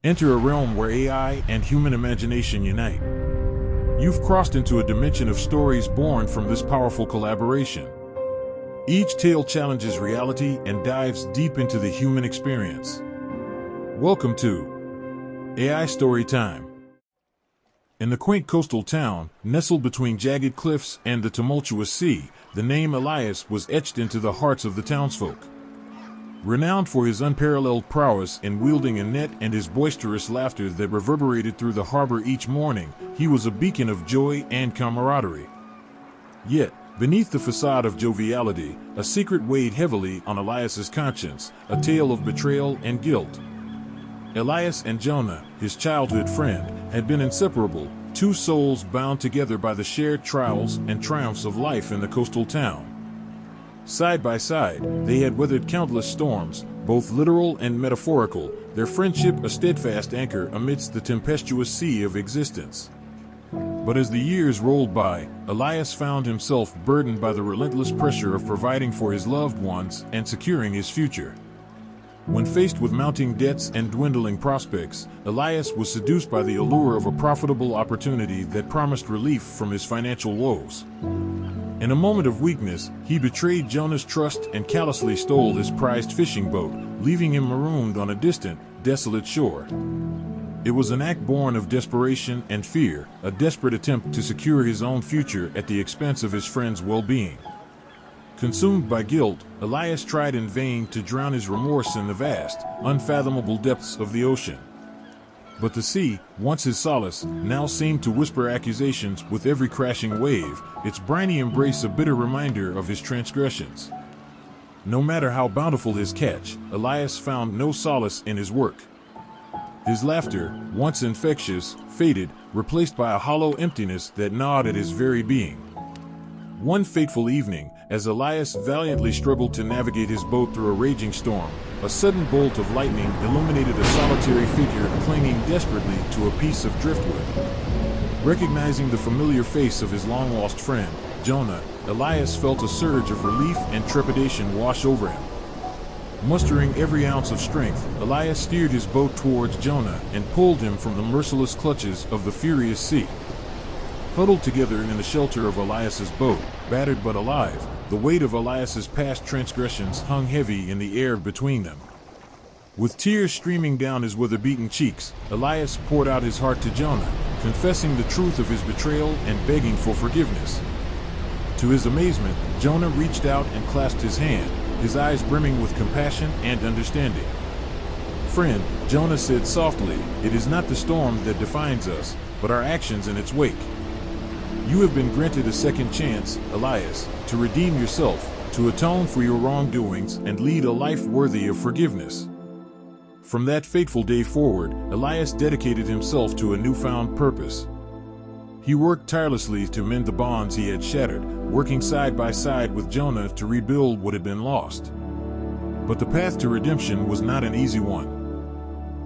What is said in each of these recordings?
Enter a realm where AI and human imagination unite. You've crossed into a dimension of stories born from this powerful collaboration. Each tale challenges reality and dives deep into the human experience. Welcome to AI Story Time. In the quaint coastal town, nestled between jagged cliffs and the tumultuous sea, the name Elias was etched into the hearts of the townsfolk. Renowned for his unparalleled prowess in wielding a net and his boisterous laughter that reverberated through the harbor each morning, he was a beacon of joy and camaraderie. Yet, beneath the facade of joviality, a secret weighed heavily on Elias's conscience, a tale of betrayal and guilt. Elias and Jonah, his childhood friend, had been inseparable, two souls bound together by the shared trials and triumphs of life in the coastal town. Side by side, they had weathered countless storms, both literal and metaphorical, their friendship a steadfast anchor amidst the tempestuous sea of existence. But as the years rolled by, Elias found himself burdened by the relentless pressure of providing for his loved ones and securing his future. When faced with mounting debts and dwindling prospects, Elias was seduced by the allure of a profitable opportunity that promised relief from his financial woes. In a moment of weakness, he betrayed Jonah's trust and callously stole his prized fishing boat, leaving him marooned on a distant, desolate shore. It was an act born of desperation and fear, a desperate attempt to secure his own future at the expense of his friend's well-being. Consumed by guilt, Elias tried in vain to drown his remorse in the vast, unfathomable depths of the ocean. But the sea, once his solace, now seemed to whisper accusations with every crashing wave, its briny embrace a bitter reminder of his transgressions. No matter how bountiful his catch, Elias found no solace in his work. His laughter, once infectious, faded, replaced by a hollow emptiness that gnawed at his very being. One fateful evening, as Elias valiantly struggled to navigate his boat through a raging storm, a sudden bolt of lightning illuminated a solitary figure clinging desperately to a piece of driftwood. Recognizing the familiar face of his long-lost friend, Jonah, Elias felt a surge of relief and trepidation wash over him. Mustering every ounce of strength, Elias steered his boat towards Jonah and pulled him from the merciless clutches of the furious sea. Huddled together in the shelter of Elias's boat, battered but alive, the weight of Elias's past transgressions hung heavy in the air between them. With tears streaming down his weather-beaten cheeks, Elias poured out his heart to Jonah, confessing the truth of his betrayal and begging for forgiveness. To his amazement, Jonah reached out and clasped his hand, his eyes brimming with compassion and understanding. "Friend," Jonah said softly, "it is not the storm that defines us, but our actions in its wake. You have been granted a second chance, Elias, to redeem yourself, to atone for your wrongdoings and lead a life worthy of forgiveness." From that fateful day forward, Elias dedicated himself to a newfound purpose. He worked tirelessly to mend the bonds he had shattered, working side by side with Jonah to rebuild what had been lost. But the path to redemption was not an easy one.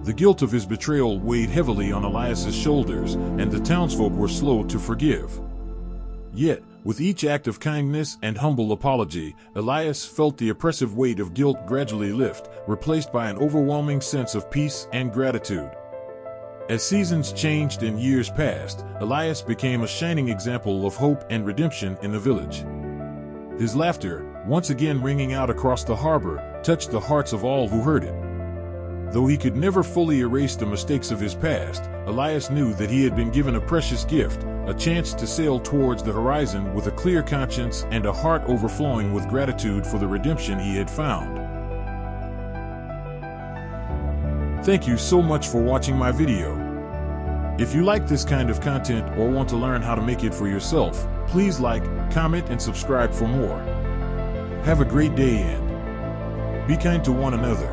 The guilt of his betrayal weighed heavily on Elias's shoulders, and the townsfolk were slow to forgive. Yet, with each act of kindness and humble apology, Elias felt the oppressive weight of guilt gradually lift, replaced by an overwhelming sense of peace and gratitude. As seasons changed and years passed, Elias became a shining example of hope and redemption in the village. His laughter, once again ringing out across the harbor, touched the hearts of all who heard it. Though he could never fully erase the mistakes of his past, Elias knew that he had been given a precious gift, a chance to sail towards the horizon with a clear conscience and a heart overflowing with gratitude for the redemption he had found. Thank you so much for watching my video. If you like this kind of content or want to learn how to make it for yourself, please like, comment, and subscribe for more. Have a great day and be kind to one another.